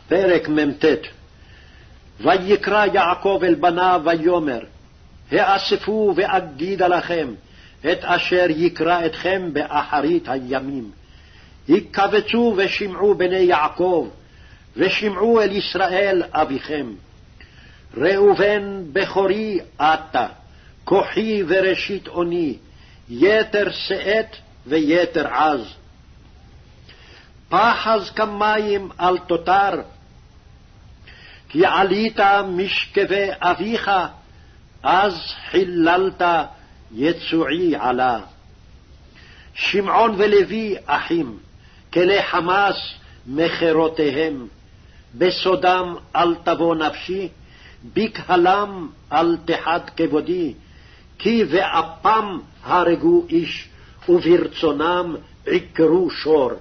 פרק מ"ט. ויקרא יעקב אל בניו ויאמר, האספו ואגידה לכם את אשר יקרא אתכם באחרית הימים. יקבצו ושמעו בני יעקב, ושמעו אל ישראל אביכם. ראובן בכורי אתה, כוחי וראשית אוני, יתר שאת ויתר עז. פחז כמים על תותר, כי עלית משכבי אביך, אז חיללת יצועי עלה. שמעון ולוי אחים, כלי חמאס מחירותיהם, בסודם אל תבוא נפשי, בקהלם אל תחת כבודי, כי באפם הרגו איש, וברצונם עקרו שור.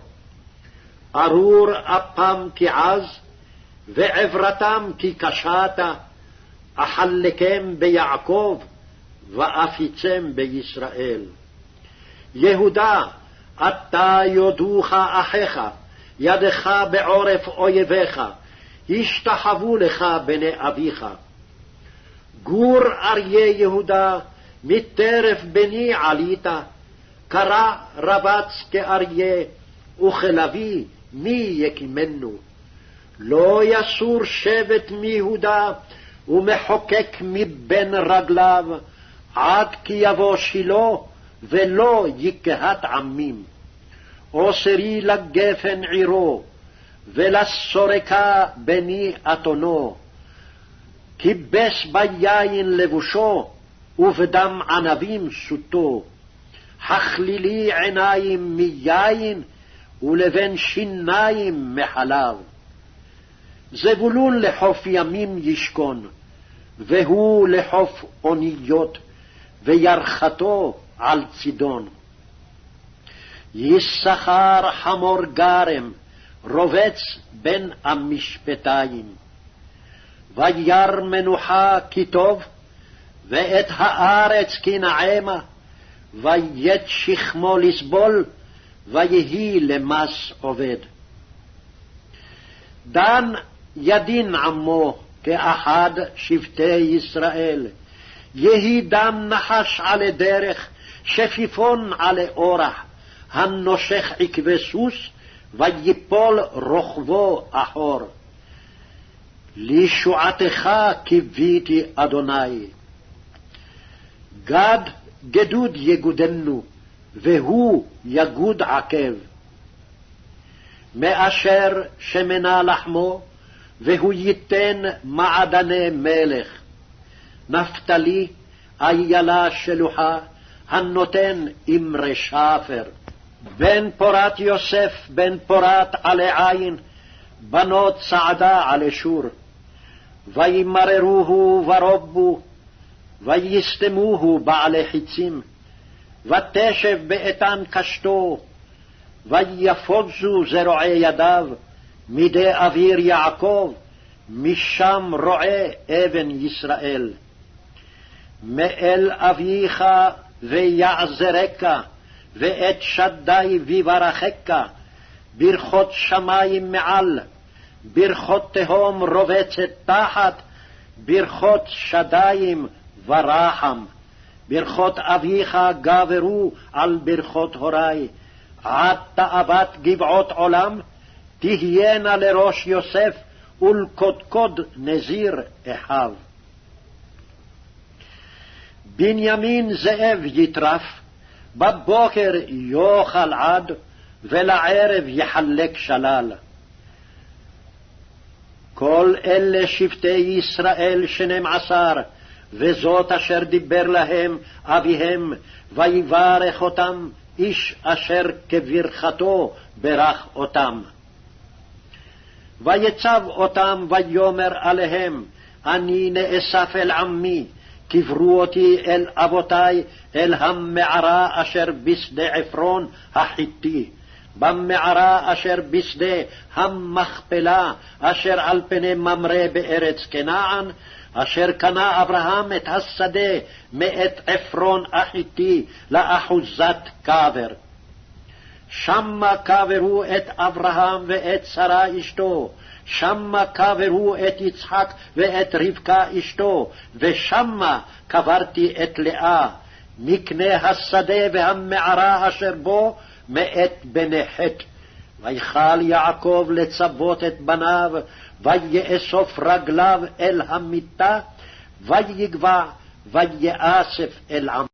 ארור אפם כי עז, ועברתם כי קשת, אחלקם ביעקב, ואפיצם בישראל. יהודה, אתה יודוך אחיך, ידך בעורף אויביך, השתחוו לך בני אביך. גור אריה יהודה, מטרף בני עלית, קרא רבץ כאריה, וכלביא מי יקימנו. לא יסור שבט מיהודה, ומחוקק מבין רגליו, עד כי יבוא שילה, ולא יקהת עמים. אוסרי לגפן עירו, ולסורקה בני אתונו. כיבס ביין לבושו, ובדם ענבים סוטו. הכלילי עיניים מיין, ולבן שיניים מחלב. זבולון לחוף ימים ישכון, והוא לחוף אוניות, וירחתו על צידון. יששכר חמור גרם, רובץ בין המשפטיים. וירא מנוחה כי טוב, ואת הארץ כי נעמה, ויית שכמו לסבול, ויהי למס עובד. דן ידין עמו כאחד שבטי ישראל, יהי דן נחש עלי דרך, שפיפון עלי אורח, הנושך עקבי סוס, ויפול רוכבו אחור. לישועתך קיוויתי אדוני. גד גדוד יגודנו, והוא יגוד עקב. מאשר שמנה לחמו, והוא ייתן מעדני מלך. נפתלי איילה שלוחה, הנותן אמרי שפר. בן פורת יוסף, בן פורת עלי עין, בנות צעדה עלי שור. וימררוהו ורובו, ויסתמוהו בעלי חיצים, ותשב באיתן קשתו, ויפוזו זרועי ידיו, מידי אוויר יעקב, משם רועה אבן ישראל. מאל אביך ויעזרק, ואת שדי ויברכך, ברכות שמים מעל, ברכות תהום רובצת תחת, ברכות שדיים ורחם. ברכות אביך גברו על ברכות הורי, עד תאוות גבעות עולם, תהיינה לראש יוסף ולקודקוד נזיר אחיו. בנימין זאב יטרף, בבוקר יאכל עד, ולערב יחלק שלל. כל אלה שבטי ישראל 12, וזאת אשר דיבר להם אביהם, ויברך אותם, איש אשר כברכתו ברך אותם. ויצב אותם ויאמר עליהם, אני נאסף אל עמי, קברו אותי אל אבותי, אל המערה אשר בשדה עפרון החיתי, במערה אשר בשדה המכפלה, אשר על פני ממרא בארץ כנען, אשר קנה אברהם את השדה מאת עפרון החיתי לאחוזת קבר. שמה קברו את אברהם ואת שרה אשתו, שמה קברו את יצחק ואת רבקה אשתו, ושמה קברתי את לאה, מקנה השדה והמערה אשר בו, מאת בני חת. ויכל יעקב לצוות את בניו, ויאסוף רגליו אל המיטה, ויגבע, ויאסף אל עמו.